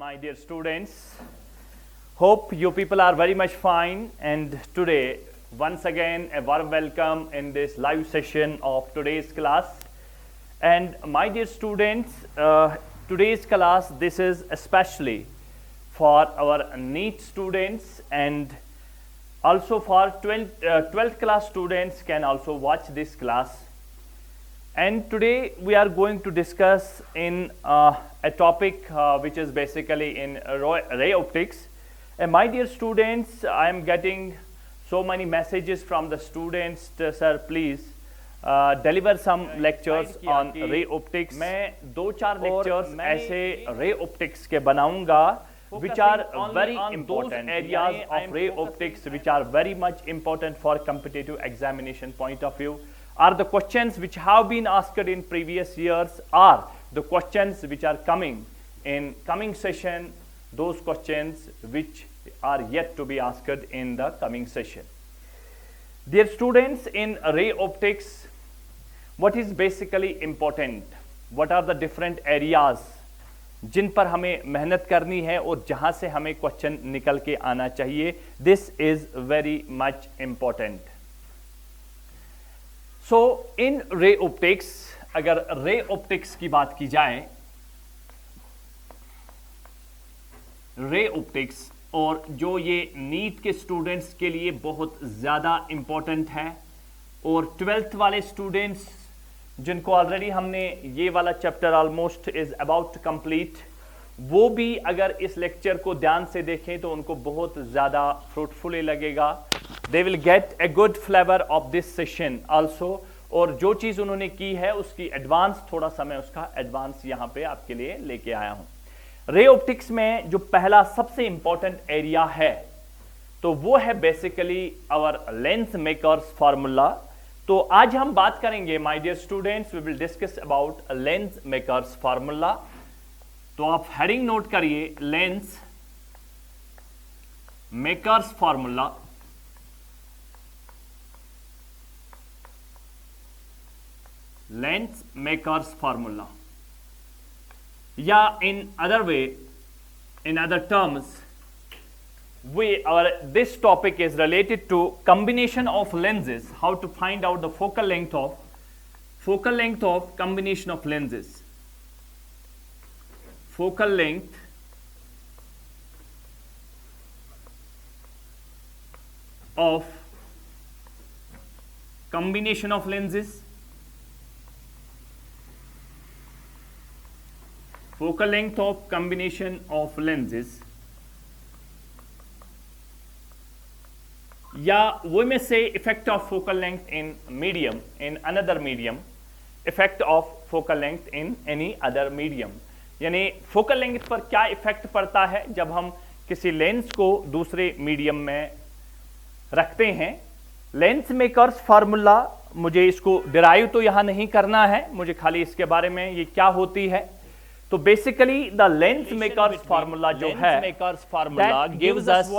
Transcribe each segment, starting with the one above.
my dear students. Hope you people are very much fine, and today once again a warm welcome in this live session of today's class. And my dear students, today's class, this is especially for our NEET students, and also for 12th class students can also watch this class. And today we are going to discuss in a topic which is basically in ray optics. And my dear students, I am getting so many messages from the students, sir please deliver some lectures on ray optics. मैं 2-4 lectures ऐसे ray optics के बनाऊंगा which are very important areas of ray optics, which are very much important for competitive examination point of view. Are the questions which have been asked in previous years, are the questions which are coming in coming session, those questions which are yet to be asked in the coming session. Dear students, in ray optics, what is basically important? What are the different areas जिन पर हमें मेहनत करनी है और जहां से हमें question निकल के आना चाहिए? This is very much important. So in ray optics, अगर ray optics की बात की जाए, ray optics और जो ये नीट के स्टूडेंट्स के लिए बहुत ज़्यादा इम्पोर्टेंट है, और 12th वाले स्टूडेंट्स जिनको ऑलरेडी हमने ये वाला chapter almost is about to complete, वो भी अगर इस लेक्चर को ध्यान से देखें तो उनको बहुत ज़्यादा फ्रूटफुल लगेगा. They will get a good flavour of this session also. और जो चीज़ उन्होंने की है उसकी एडवांस, थोड़ा सा मैं उसका एडवांस यहाँ पे आपके लिए लेके आया हूँ. रे ऑप्टिक्स में जो पहला सबसे इंपॉर्टेंट एरिया है तो वो है basically our lens makers formula. तो आज हम बात करेंगे my dear students, we will discuss about lens makers formula. तो आप हेडिंग नोट करिए, lens makers formula. Lens makers formula, या in other way, in other terms, this topic is related to combination of lenses, how to find out the focal length of combination of lenses. Focal length of combination of lenses. Focal length of combination of lenses, yeah, we may say effect of focal length in medium, in another medium, effect of focal length in any other medium. यानी focal length पर क्या effect पड़ता है जब हम किसी lens को दूसरे मीडियम में रखते हैं. लेंस मेकर्स फार्मूला, मुझे इसको डिराइव तो यहाँ नहीं करना है, मुझे खाली इसके बारे में ये क्या होती है. तो basically the lens makers formula जो है, that gives us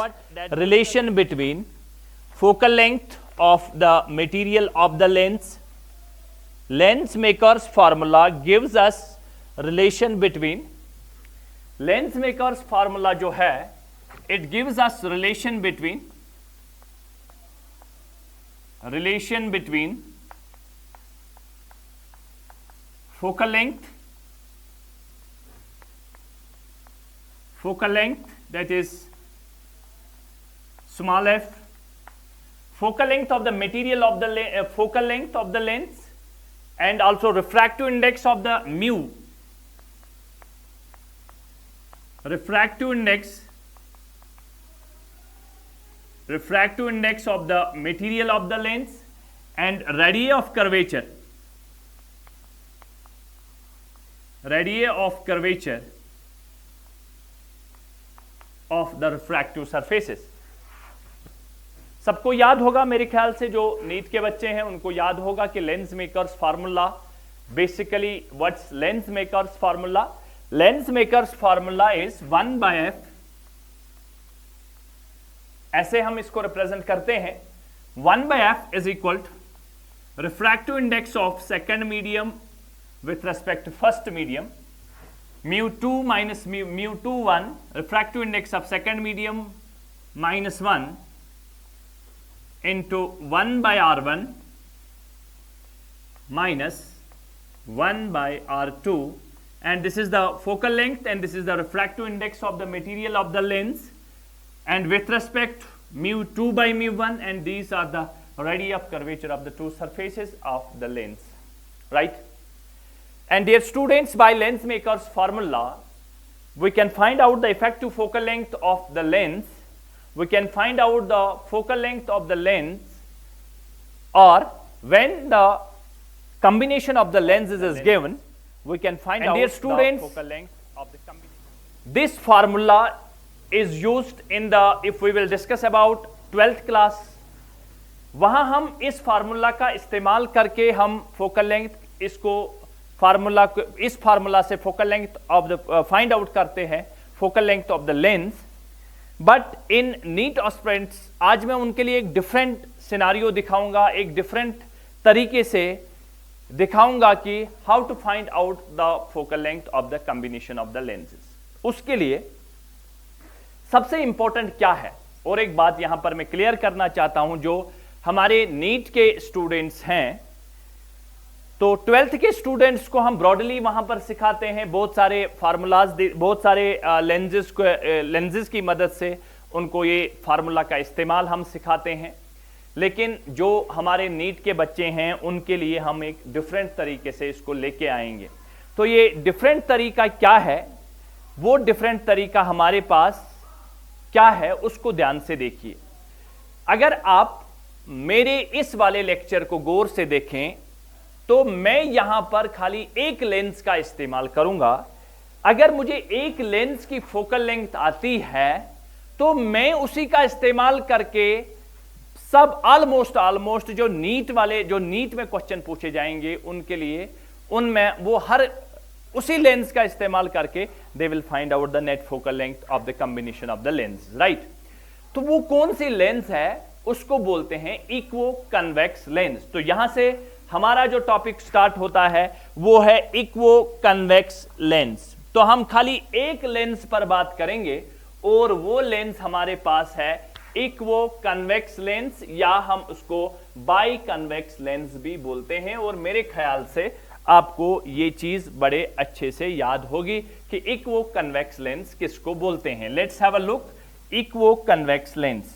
relation between focal length of the material of the lens. Lens makers formula gives us relation between, lens makers formula जो है, it gives us relation between focal length, that is small f, focal length of the material of the focal length of the lens, and also refractive index of the mu, refractive index of the material of the lens, and radii of curvature of the refractive surfaces. सबको याद होगा मेरे ख्याल से, जो NEET के बच्चे हैं उनको याद होगा कि lens makers formula, basically what's lens makers formula? Lens makers formula is 1/f. ऐसे हम इसको रिप्रेजेंट करते हैं, 1/f is equal to refractive index of second medium with respect to first medium, μ2 minus μ21, refractive index of second medium minus 1 into 1 by R1 minus 1 by R2, and this is the focal length and this is the refractive index of the material of the lens, and with respect μ2 by μ1, and these are the radii of curvature of the two surfaces of the lens, right? And dear students, by lens maker's formula we can find out the effective focal length of the lens, we can find out the focal length of the lens, or when the combination of the lenses is given, we can find out dear students, the focal length of the combination. This formula is used in the, if we will discuss about 12th class, वहां हम इस formula का इस्तेमाल करके हम focal length इसको formula इस formula से focal length of the find out करते हैं focal length of the lens. But in NEET aspirants आज मैं उनके लिए एक डिफरेंट सिनारियो दिखाऊंगा, एक डिफरेंट तरीके से दिखाऊंगा कि how to find out the focal length of the combination of the lenses. उसके लिए सबसे इंपॉर्टेंट क्या है, और एक बात यहां पर मैं क्लियर करना चाहता हूं, जो हमारे नीट के स्टूडेंट्स हैं, तो 12th के स्टूडेंट्स को हम ब्रॉडली वहां पर सिखाते हैं, बहुत सारे फार्मूलाज, बहुत सारे लेंसेज की मदद से उनको ये फार्मूला का इस्तेमाल हम सिखाते हैं. लेकिन जो हमारे नीट के बच्चे हैं उनके लिए हम एक डिफरेंट तरीके से इसको लेके आएंगे. तो ये डिफरेंट तरीका क्या है, वो डिफरेंट तरीका हमारे पास क्या है उसको ध्यान से देखिए. अगर आप मेरे इस वाले लेक्चर को गौर से देखें तो मैं यहां पर खाली एक लेंस का इस्तेमाल करूंगा. अगर मुझे एक लेंस की फोकल लेंथ आती है तो मैं उसी का इस्तेमाल करके सब ऑलमोस्ट जो नीट में क्वेश्चन पूछे जाएंगे उनके लिए, उनमें वो हर उसी लेंस का इस्तेमाल करके they will find out the net focal length of the combination of the lens, right. तो वो कौन सी लेंस है उसको बोलते हैं इक्वो कन्वेक्स लेंस. तो यहां से हमारा जो टॉपिक स्टार्ट होता है वो है इक्वो कन्वेक्स लेंस. तो हम खाली एक लेंस पर बात करेंगे और वो लेंस हमारे पास है इक्वो कन्वेक्स लेंस, या हम उसको बाई कन्वेक्स लेंस भी बोलते हैं. और मेरे ख्याल से आपको ये चीज बड़े अच्छे से याद होगी कि इक्वो कन्वेक्स लेंस किसको बोलते हैं. Let's have a look. Equiconvex lens,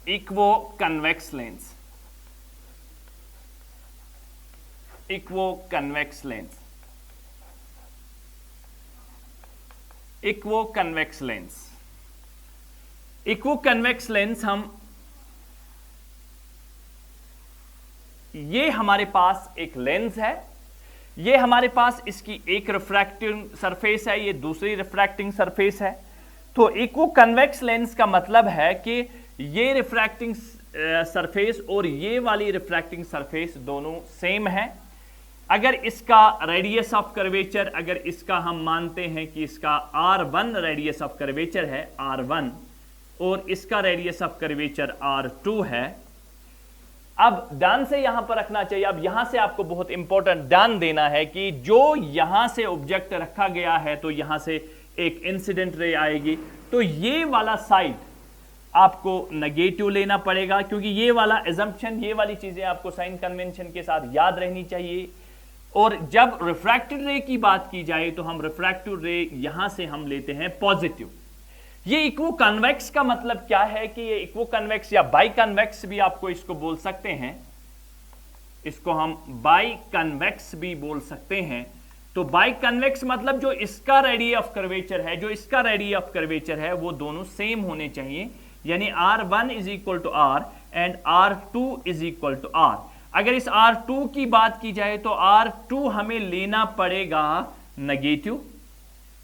equiconvex lens, equiconvex lens, equiconvex lens. Equiconvex lens हम ये हमारे पास एक लेंस है, ये हमारे पास इसकी एक रिफ्रैक्टिंग सरफेस है, ये दूसरी रिफ्रैक्टिंग सरफेस है. तो इक्वो कन्वेक्स लेंस का मतलब है कि ये रिफ्रैक्टिंग सरफेस और ये वाली रिफ्रैक्टिंग सरफेस दोनों सेम है. अगर इसका रेडियस ऑफ कर्वेचर, अगर इसका हम मानते हैं कि इसका R1 रेडियस ऑफ कर्वेचर है, R1, और इसका रेडियस ऑफ कर्वेचर R2 है. अब ध्यान से यहां पर रखना चाहिए, अब यहां से आपको बहुत इंपॉर्टेंट ध्यान देना है कि जो यहां से ऑब्जेक्ट रखा गया है तो यहां से एक इंसिडेंट रे आएगी, तो ये वाला साइड आपको नेगेटिव लेना पड़ेगा, क्योंकि ये वाला एजम्पशन, ये वाली चीजें आपको साइन कन्वेंशन के साथ याद रहनी चाहिए. और जब रिफ्रैक्टेड रे की बात की जाए तो हम रिफ्रैक्टिव रे यहां से हम लेते हैं पॉजिटिव. ये इक्वो कन्वेक्स का मतलब क्या है कि ये इक्वो कन्वेक्स या बाई कन्वेक्स भी आपको इसको बोल सकते हैं, इसको हम बाई कन्वेक्स भी बोल सकते हैं. तो बाई कन्वेक्स मतलब जो इसका रेडियस ऑफ कर्वेचर है, जो इसका रेडियस ऑफ कर्वेचर है, वो दोनों सेम होने चाहिए, यानी R1 is equal to R and R2 is equal to R. अगर इस R2 की बात की जाए तो R2 हमें लेना पड़ेगा नेगेटिव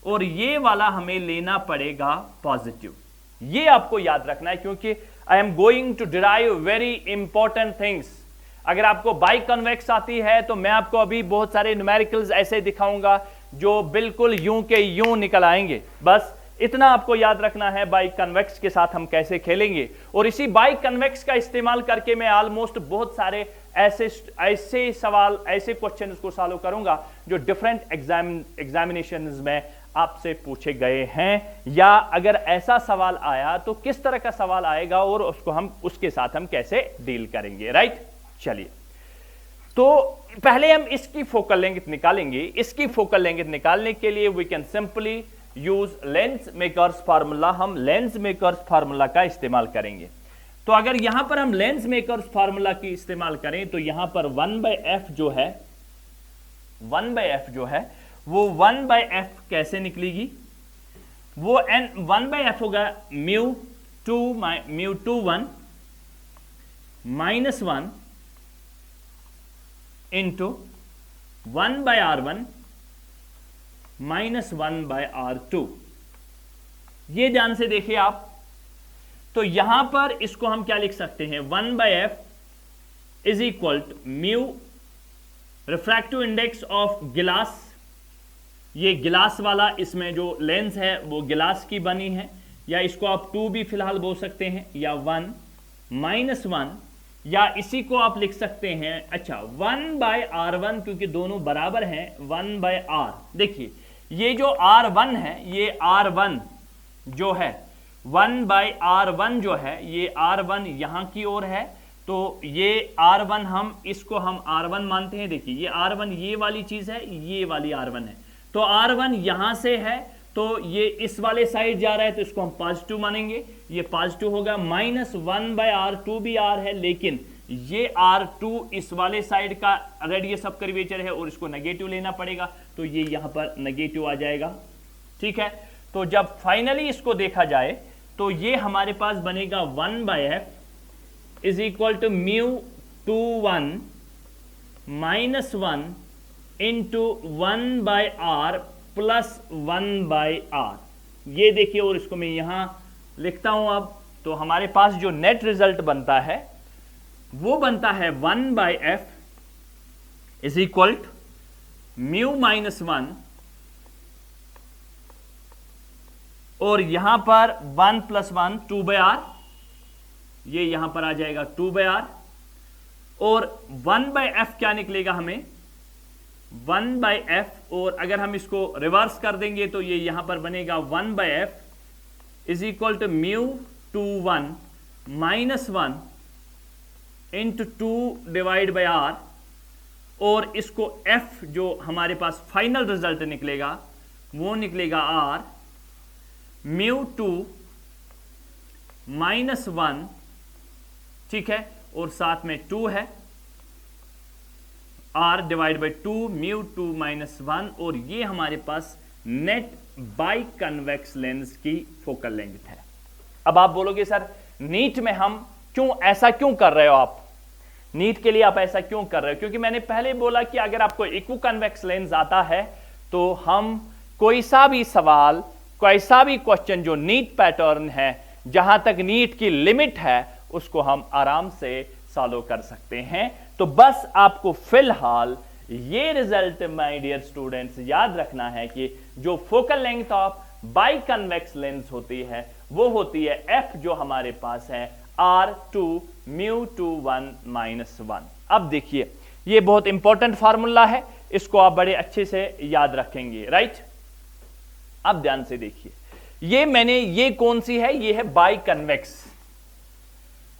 और ये वाला हमें लेना पड़ेगा पॉजिटिव. ये आपको याद रखना है, क्योंकि I am going to derive very important things. अगर आपको बाई कन्वेक्स आती है तो मैं आपको अभी बहुत सारे न्यूमेरिकल्स ऐसे दिखाऊंगा जो बिल्कुल यूं के यूं निकल आएंगे. बस इतना आपको याद रखना है बाई कन्वेक्स के साथ हम कैसे खेलेंगे. और इसी बाई कन्वेक्स का इस्तेमाल करके मैं ऑलमोस्ट बहुत सारे ऐसे सवाल, ऐसे क्वेश्चन को सॉल्व करूंगा जो डिफरेंट एग्जामिनेशंस में आपसे पूछे गए हैं, या अगर ऐसा सवाल आया तो किस तरह का सवाल आएगा और उसके साथ हम कैसे डील करेंगे, राइट। चलिए, तो पहले हम इसकी फोकल लेंथ निकालेंगे। इसकी फोकल लेंथ निकालने के लिए we can simply use lens makers formula. हम लेंस मेकर्स फार्मूला का इस्तेमाल करेंगे। तो अगर यहां पर हम लेंस मेकर्स फार्मूला की इस्तेमाल करें तो यहां पर 1/f जो है, 1/f जो है वो 1/f कैसे निकलेगी, वो 1/f होगा μ21 -1 इंटू 1/r1 -1/r2। ये ध्यान से देखिए आप। तो यहां पर इसको हम क्या लिख सकते हैं, 1/f is equal to mu refractive index of glass, ये गिलास वाला इसमें जो लेंस है वो गिलास की बनी है, या इसको आप 2 भी फिलहाल बोल सकते हैं, या 1 -1, या इसी को आप लिख सकते हैं, अच्छा 1/r1 क्योंकि दोनों बराबर हैं, 1/r। देखिए ये जो r1 है, ये r1 जो है 1/r1 जो है, ये r1 यहां की ओर है, तो ये r1 हम इसको हम r1 मानते हैं। देखिए ये r1 ये वाली चीज है, ये वाली r1 है, तो r1 यहां से है तो ये इस वाले साइड जा रहा है तो इसको हम पॉजिटिव मानेंगे, ये पॉजिटिव होगा। -1/r2 भी r है, लेकिन ये r2 इस वाले साइड का रेडियस ऑफ कर्वेचर है और इसको नेगेटिव लेना पड़ेगा, तो ये यहां पर नेगेटिव आ जाएगा, ठीक है। तो जब फाइनली इसको देखा जाए तो ये हमारे पास बनेगा 1/f is equal to μ21 -1 into 1/r plus 1/r। ये देखिए, और इसको मैं यहां लिखता हूं अब। तो हमारे पास जो नेट रिजल्ट बनता है वो बनता है 1/f इज इक्वल टू μ-1, और यहां पर 1 + 1 2/r, ये यहां पर आ जाएगा 2/r, और 1/f क्या निकलेगा हमें, 1/f, और अगर हम इसको रिवर्स कर देंगे तो ये यहां पर बनेगा 1/f is equal to μ21 -1 into 2/r, और इसको f जो हमारे पास फाइनल रिजल्ट निकलेगा वो निकलेगा r μ2 -1, ठीक है, और साथ में 2 है, r/2 μ2 -1, और ये हमारे पास नेट बाई कन्वेक्स लेंस की फोकल लेंथ है। अब आप बोलोगे सर नीट में हम ऐसा क्यों कर रहे हो, आप नीट के लिए आप ऐसा क्यों कर रहे हो, क्योंकि मैंने पहले बोला कि अगर आपको इक्वो कन्वेक्स लेंस आता है तो हम कोई सा भी सवाल, कोई सा भी क्वेश्चन जो नीट पैटर्न है, जहां तक नीट की लिमिट है, उसको हम आराम से सॉल्व कर सकते हैं। तो बस आपको फिलहाल ये रिजल्ट माय डियर स्टूडेंट्स याद रखना है कि जो focal length of biconvex lens होती है वो होती है f, जो हमारे पास है r2 μ21 -1। अब देखिए ये बहुत इंपॉर्टेंट फार्मूला है, इसको आप बड़े अच्छे से याद रखेंगे, राइट। अब ध्यान से देखिए, ये कौन सी है, ये है बाई कन्वेक्स,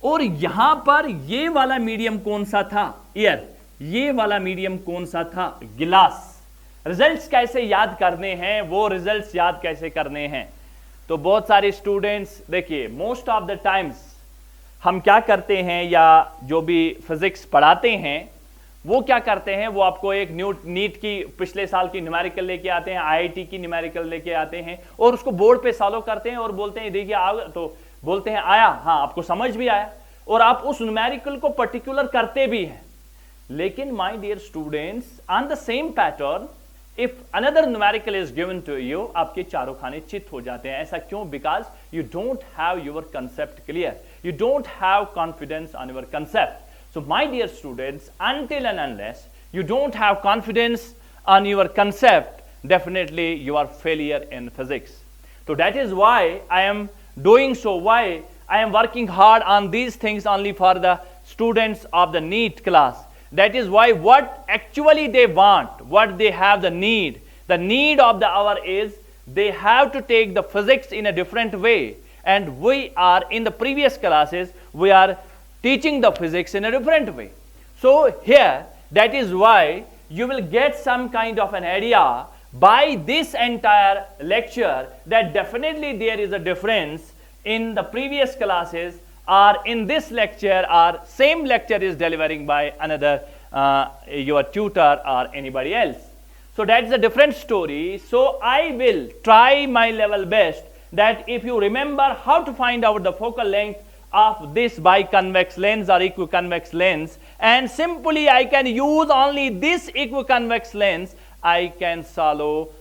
और यहां पर ये वाला मीडियम कौन सा था, एयर, ये वाला मीडियम कौन सा था, गिलास। रिजल्ट्स कैसे याद करने हैं, वो रिजल्ट्स याद कैसे करने हैं, तो बहुत सारे स्टूडेंट्स देखिए मोस्ट ऑफ द टाइम्स हम क्या करते हैं, या जो भी फिजिक्स पढ़ाते हैं वो क्या करते हैं, वो आपको एक नीट की पिछले साल की न्यूमेरिकल लेके आते हैं, आईआईटी की न्यूमेरिकल लेके आते हैं, और उसको बोर्ड पे सॉल्व करते हैं और बोलते हैं देखिए आ, तो बोलते हैं आया, हाँ आपको समझ भी आया, और आप उस न्यूमेरिकल को पर्टिकुलर करते भी हैं। लेकिन my dear students, on the same pattern if another numerical is given to you, आपके चारों खाने चित हो जाते हैं। ऐसा क्यों? Because you don't have your concept clear, you don't have confidence on your concept. So my dear students, until and unless you don't have confidence on your concept, definitely you are failure in physics. So that is why I am doing so, why I am working hard on these things only for the students of the NEET class. That is why what actually they want, what they have the need of the hour is they have to take the physics in a different way. And we are in the previous classes, we are teaching the physics in a different way. So here, that is why you will get some kind of an idea by this entire lecture that definitely there is a difference in the previous classes or in this lecture, or same lecture is delivering by another your tutor or anybody else. So that's a different story. So I will try my level best that if you remember how to find out the focal length of this biconvex lens or equiconvex lens, and simply I can use only this equiconvex lens, I can solve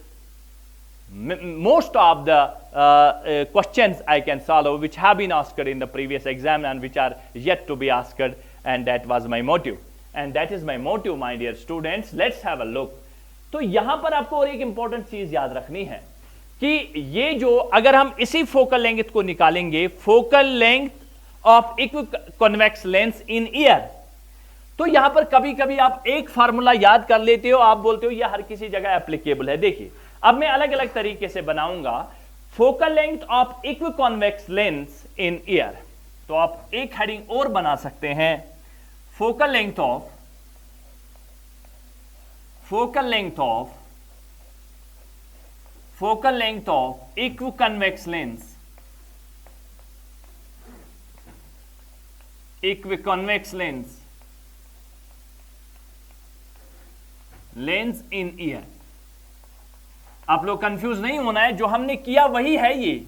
most of the questions I can solve which have been asked in the previous exam and which are yet to be asked, and that was my motive. And that is my motive, my dear students. Let's have a look. तो यहां पर आपको और एक important चीज याद रखनी है कि ये जो अगर हम इसी फोकल लेंथ को निकालेंगे, focal length of equiconvex lens in air, तो यहां पर कभी कभी आप एक फार्मूला याद कर लेते हो, आप बोलते हो यह हर किसी जगह एप्लीकेबल है. देखिए अब मैं अलग अलग तरीके से बनाऊंगा focal length of equiconvex lens in air. तो आप एक हेडिंग और बना सकते हैं, focal length of equiconvex lens in ear. आप लोग कंफ्यूज नहीं होना है, जो हमने किया वही है ये.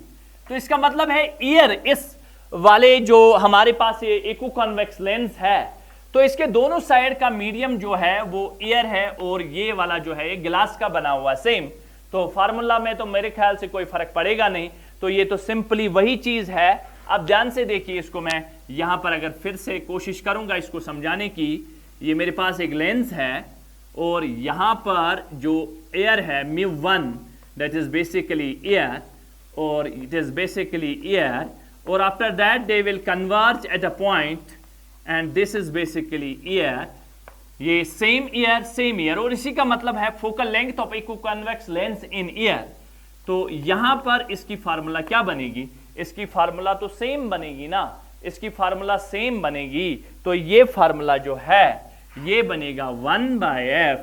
तो इसका मतलब है ईयर, इस वाले जो हमारे पास ये इक्विकॉन्वेक्स लेंस है, तो इसके दोनों साइड का मीडियम जो है वो एयर है और ये वाला जो है ये ग्लास का बना हुआ सेम. तो फार्मूला में तो मेरे ख्याल से कोई फर्क पड़ेगा नहीं, तो ये तो सिंपली वही चीज है. अब ध्यान से देखिए इसको, मैं यहां पर अगर फिर से कोशिश करूंगा इसको समझाने की. ये मेरे पास एक लेंस है और यहां पर जो एयर है μ1, दैट इज बेसिकली एयर, और इट इज बेसिकली एयर, और after that they will converge at a point and this is basically ear. ये सेम ईयर, और इसी का मतलब है focal length of equiconvex lens in air. तो यहां पर इसकी फार्मूला क्या बनेगी? इसकी फार्मूला तो सेम बनेगी ना, इसकी फार्मूला सेम बनेगी. तो ये फार्मूला जो है ये बनेगा 1/f,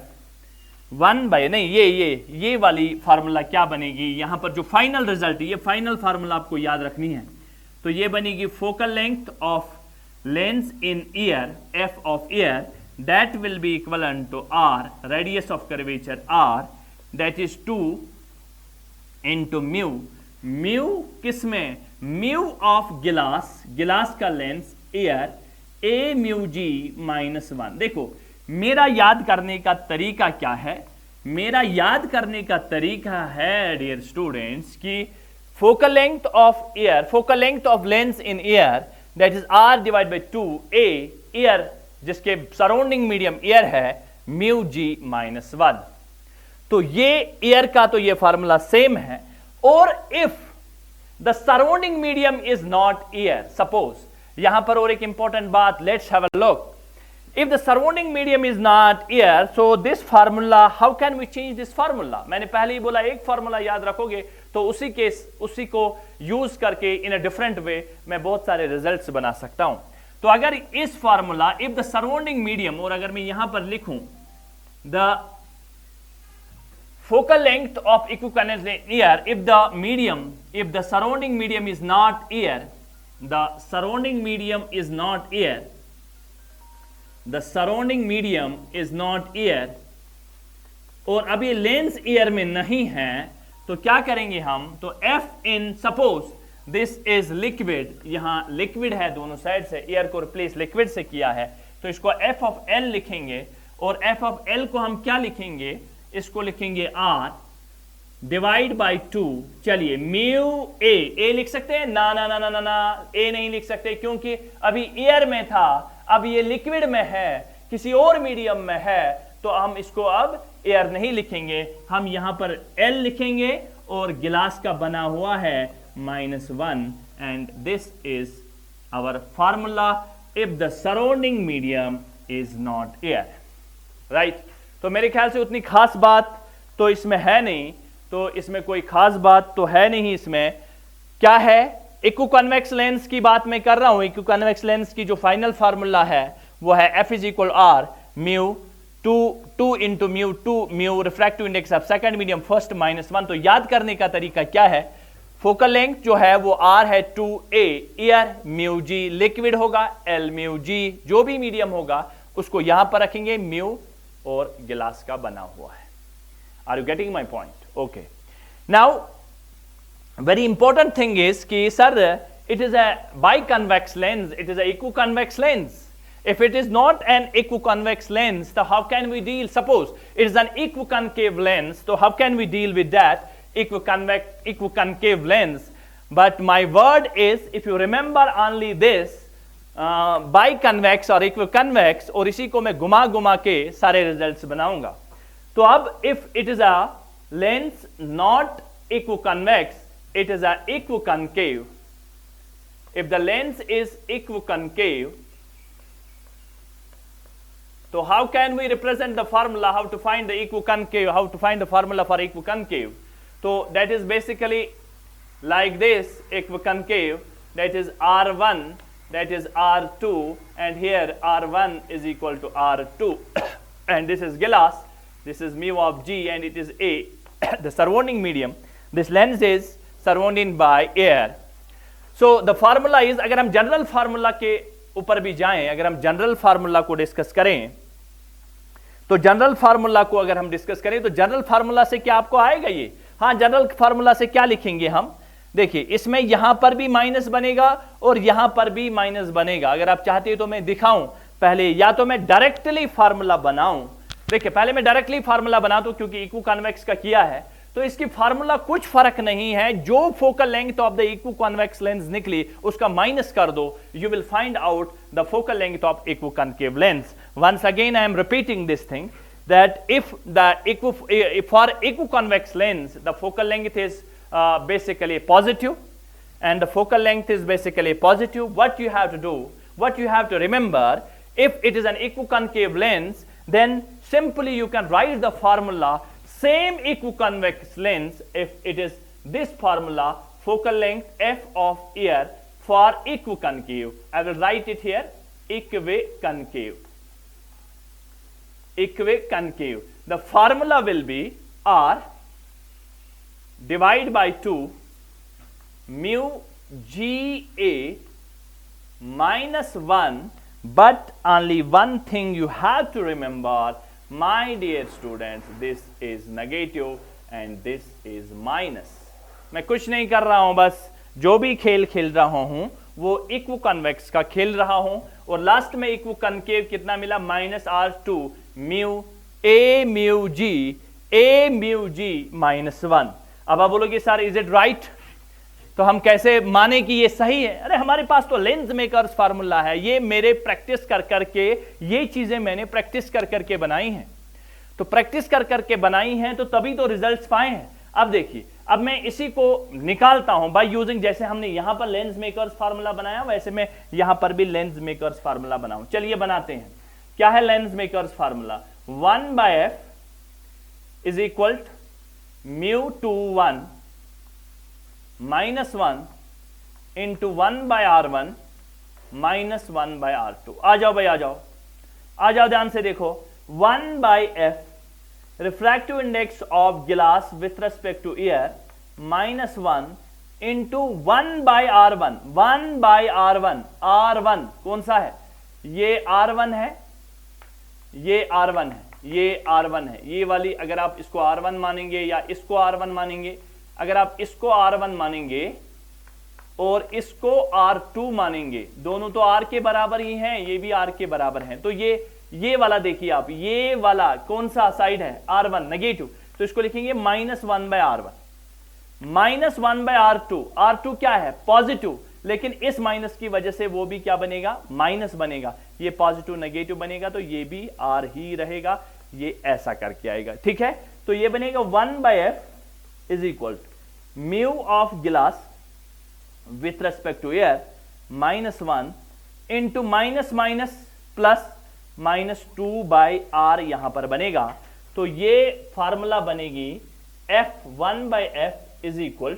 ये वाली फार्मूला क्या बनेगी? यहां पर जो फाइनल रिजल्ट, ये फाइनल फार्मूला आपको याद रखनी है. तो ये बनेगी focal length of lens in ear, f of ear, that will be equivalent to r, radius of curvature r, that is 2 into mu. mu किस में? mu of गिलास का lens ear, a mu g minus 1. देखो मेरा याद करने का तरीका क्या है? मेरा याद करने का तरीका है डियर स्टूडेंट्स कि focal length of ear, focal length of lens in ear, that is r divided by 2a, ear जिसके सराउंडिंग मीडियम ear है, mu g minus 1. तो ये ear का तो ये फार्मूला सेम है. और if the surrounding medium is not ear, suppose यहां पर और एक इंपॉर्टेंट बात, let's have a look. If the surrounding medium is not ear, so this formula, how can we change this formula? मैंने पहले ही बोला एक फार्मूला याद रखोगे तो उसी को यूज करके इन अ डिफरेंट वे मैं बहुत सारे रिजल्ट्स बना सकता हूं. तो अगर इस formula if the surrounding medium, और अगर मैं यहां पर लिखूं the focal length of equiconvex air, if the surrounding medium is not ear, the surrounding medium is not ear, और अभी लेंस ईयर में नहीं है, तो क्या करेंगे हम? तो f in, suppose this is liquid, यहां लिक्विड है दोनों साइड से, एयर को रिप्लेस लिक्विड से किया है, तो इसको f of l लिखेंगे. और f of l को हम क्या लिखेंगे? इसको लिखेंगे r डिवाइड बाई 2. चलिए म्यू a लिख सकते हैं? ना ना ना ना ना ना, a नहीं लिख सकते, क्योंकि अभी एयर में था, अब ये लिक्विड में है, किसी और मीडियम में है, तो हम इसको अब एयर नहीं लिखेंगे, हम यहां पर L लिखेंगे और गिलास का बना हुआ है -1. And this is our formula. If the surrounding medium is not air, right. तो मेरे ख्याल से उतनी खास बात तो इसमें है नहीं, तो इसमें कोई खास बात तो है नहीं। इसमें क्या है, इक्विकॉन्वेक्स लेंस की बात मैं कर रहा हूं। इक्विकॉन्वेक्स लेंस की जो फाइनल फार्मूला है वो है F is equal R mu two into mu refractive index of second medium first -1। तो याद करने का तरीका क्या है, फोकल लेंथ जो है वो R है 2a year, mu G liquid होगा, L म्यू जी जो भी मीडियम होगा उसको यहां पर रखेंगे, म्यू और गिलास का बना हुआ है। Are you getting my point? Okay, now very important thing is कि sir it is a biconvex lens, it is a equiconvex lens. If it is not an equiconvex lens, so how can we deal? Suppose it is an equiconcave lens, so how can we deal with that equiconcave lens? But my word is, if you remember only this biconvex or equiconvex, और इसी को मैं घुमा घुमा के सारे results बनाऊंगा। तो अब if it is a lens not equiconvex, it is a equiconcave. If the lens is equiconcave, so how can we represent the formula? How to find the equiconcave? How to find the formula for equiconcave? So that is basically like this: equiconcave, that is R1, that is R2, and here R1 is equal to R2, and this is glass. This is mu of G, and it is A, the surrounding medium. This lens is surrounded by air. So the formula is, अगर हम general formula के ऊपर भी जाएं, अगर हम general formula को discuss करें, तो जनरल फार्मूला को अगर हम डिस्कस करें तो जनरल फार्मूला से क्या आपको आएगा ये? हाँ, जनरल फार्मूला से क्या लिखेंगे हम? देखिए, इसमें यहां पर भी माइनस बनेगा और यहां पर भी माइनस बनेगा। अगर आप चाहते हो तो मैं दिखाऊं पहले, या तो मैं डायरेक्टली फार्मूला बनाऊं। देखिए, पहले मैं डायरेक्टली फार्मूला बना दूं क्योंकि इक्विकॉन्वेक्स का किया है, तो इसकी फार्मूला कुछ फर्क नहीं है। जो focal length of the equiconvex lens निकली उसका माइनस कर दो, you will find out the focal length of equiconcave lens. Once again I am repeating this thing that if for equiconvex lens the focal length is basically positive and the focal length is basically positive, what you have to do, what you have to remember, if it is an equiconcave lens, then simply you can write the formula same equiconvex lens. If it is this formula, focal length f of ear for equiconcave, I will write it here, equiconcave. Equiconcave. The formula will be R divided by 2 mu GA minus 1, but only one thing you have to remember, my dear students, this is negative and this is minus. मैं कुछ नहीं कर रहा हूं, बस जो भी खेल खेल रहा हूं वो इक्विकॉन्वेक्स का खेल रहा हूं, और लास्ट में इक्विकॉन्केव कितना मिला, -R2 mu A mu g -1। अब आप बोलोगे सर इज इट राइट, तो हम कैसे माने कि ये सही है? अरे हमारे पास तो लेंस मेकर्स फार्मूला है, ये मेरे प्रैक्टिस कर करके, ये चीजें मैंने प्रैक्टिस कर करके बनाई हैं, तो प्रैक्टिस कर करके बनाई हैं तो तभी तो रिजल्ट्स पाए हैं। अब देखिए, अब मैं इसी को निकालता हूं बाय यूजिंग, जैसे हमने यहां पर लेंस मेकर्स फार्मूला बनाया वैसे मैं यहां पर भी लेंस मेकर्स फार्मूला बनाऊं। चलिए बनाते हैं। क्या है lens makers formula? 1/f is equal mu two 1 -1 into 1/r1 -1/r2। आ जाओ भाई, आ जाओ, आ जाओ, ध्यान से देखो। 1/f refractive index of glass with respect to air -1 into 1/r1। 1/r1, r1 कौन सा है? ये r1 है, ये r1 है, ये r1 है, ये वाली। अगर आप इसको r1 मानेंगे या इसको r1 मानेंगे, अगर आप इसको r1 मानेंगे और इसको r2 मानेंगे, दोनों तो r के बराबर ही हैं, ये भी r के बराबर हैं, तो ये वाला देखिए आप, ये वाला कौन सा साइड है? r1 नेगेटिव, तो इसको लिखेंगे -1/r1 -1/r2। r2 क्या है? पॉजिटिव, लेकिन इस माइनस की वजह से वो भी क्या बनेगा? माइनस बनेगा। ये पॉजिटिव नेगेटिव बनेगा तो ये भी r ही रहेगा, ये ऐसा करके आएगा, ठीक है। तो ये बनेगा 1/f is equal mu of glass with respect to air -1 into minus minus plus -2/r यहां पर बनेगा। तो ये फार्मूला बनेगी F1/f is equal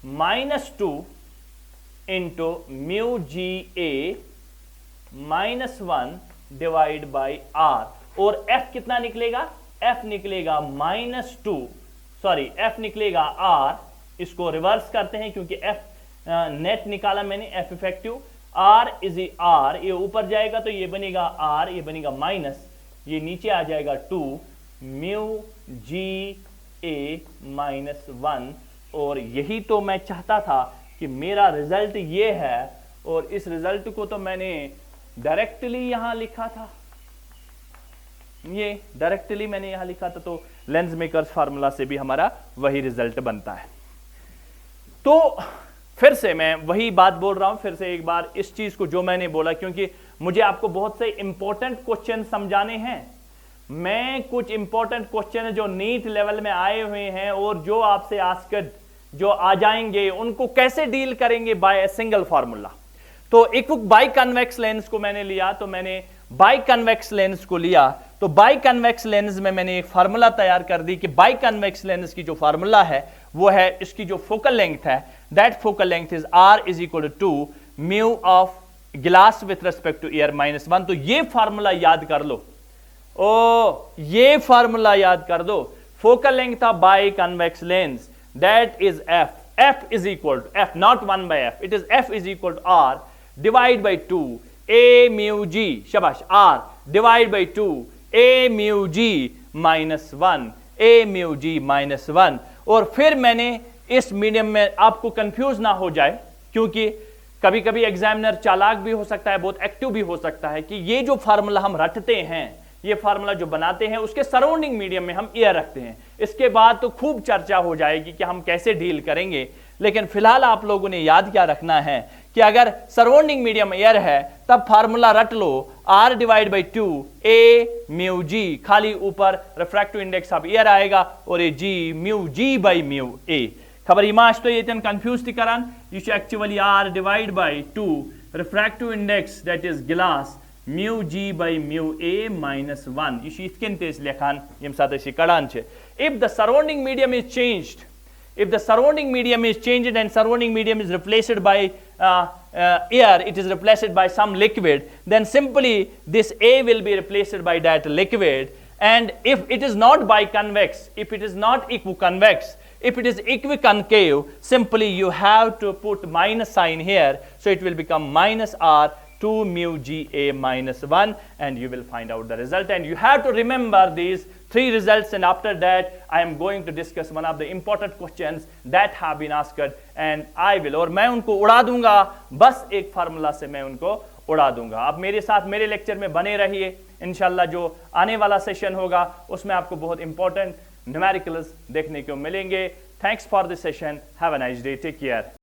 -2 into mu G A -1 divide by R. और F कितना निकलेगा? F निकलेगा F निकलेगा R। इसको रिवर्स करते हैं क्योंकि F नेट निकाला मैंने, F effective R is R, ये ऊपर जाएगा तो ये बनेगा R, ये बनेगा माइनस, ये नीचे आ जाएगा 2 म्यू जी ए -1। और यही तो मैं चाहता था कि मेरा रिजल्ट ये है, और इस रिजल्ट को तो मैंने डायरेक्टली यहां लिखा था, ये डायरेक्टली मैंने यहां लिखा था। तो लेंस मेकर्स फार्मूला से भी हमारा वही रिजल्ट बनता है। तो फिर से मैं वही बात बोल रहा हूं, फिर से एक बार इस चीज को जो मैंने बोला, क्योंकि मुझे आपको बहुत से इंपॉर्टेंट क्वेश्चन समझाने हैं। मैं कुछ इंपॉर्टेंट क्वेश्चन जो नीट लेवल में आए हुए हैं और जो आपसे आस्क्ड जो आ जाएंगे, उनको कैसे डील करेंगे बाय ए सिंगल फार्मूला। तो एक बाई कन्वेक्स लेंस को मैंने लिया, तो मैंने बाई कन्वेक्स लेंस को लिया, तो बाई कन्वेक्स लेंस में मैंने एक फार्मूला तैयार कर दी कि बाई कन्वेक्स लेंस की जो फार्मूला है वो है, इसकी जो फोकल लेंथ है, that focal length is R is equal to mu of glass with respect to air -1। तो ये फार्मूला याद कर लो, ये फार्मूला याद कर दो। Focal length of biconvex lens that is F is equal to F, not 1/f, it is F is equal to R divide by 2 a mu g, शाबाश, R divide by 2 a mu g -1, a mu g -1। और फिर मैंने इस medium में, आपको confuse ना हो जाए, क्योंकि कभी कभी एग्जामिनर चालाक भी हो सकता है, बहुत एक्टिव भी हो सकता है, कि ये जो फार्मूला हम रटते हैं, ये फार्मूला जो बनाते हैं, उसके सराउंडिंग मीडियम में हम एयर रखते हैं। इसके बाद तो खूब चर्चा हो जाएगी कि हम कैसे डील करेंगे। लेकिन फिलहाल आप लोगों ने याद क्या रखना है कि अगर सराउंडिंग मीडियम एयर है तब फार्मूला रट लो, R divide by 2 a mu g, खाली ऊपर रिफ्रैक्टिव इंडेक्स ऑफ एयर आएगा, और ये G mu G by mu a। खबर इमाश तो ये कंफ्यूज थी करान, यह actually R divide by 2 refractive index that is glass mu G by mu a -1। ये इतकन तेज लेखान यम साथ ऐसी कड़ान छे। If the surrounding medium is changed, if the surrounding medium is changed and surrounding medium is replaced by air, it is replaced by some liquid, then simply this A will be replaced by that liquid. And if it is not biconvex, if it is not equiconvex, if it is equiconcave, simply you have to put minus sign here, so it will become -R 2 mu G A -1, and you will find out the result. And you have to remember these 3 results, and after that I am going to discuss one of the important questions that have been asked, and I will, और मैं उनको उड़ा दूंगा, बस एक formula से मैं उनको उड़ा दूंगा। आप मेरे साथ मेरे लेक्चर में बने रहिए, इंशाल्लाह जो आने वाला सेशन होगा उसमें आपको बहुत इंपॉर्टेंट न्यूमेरिकल्स देखने को मिलेंगे। Thanks for this session, have a nice day, take care.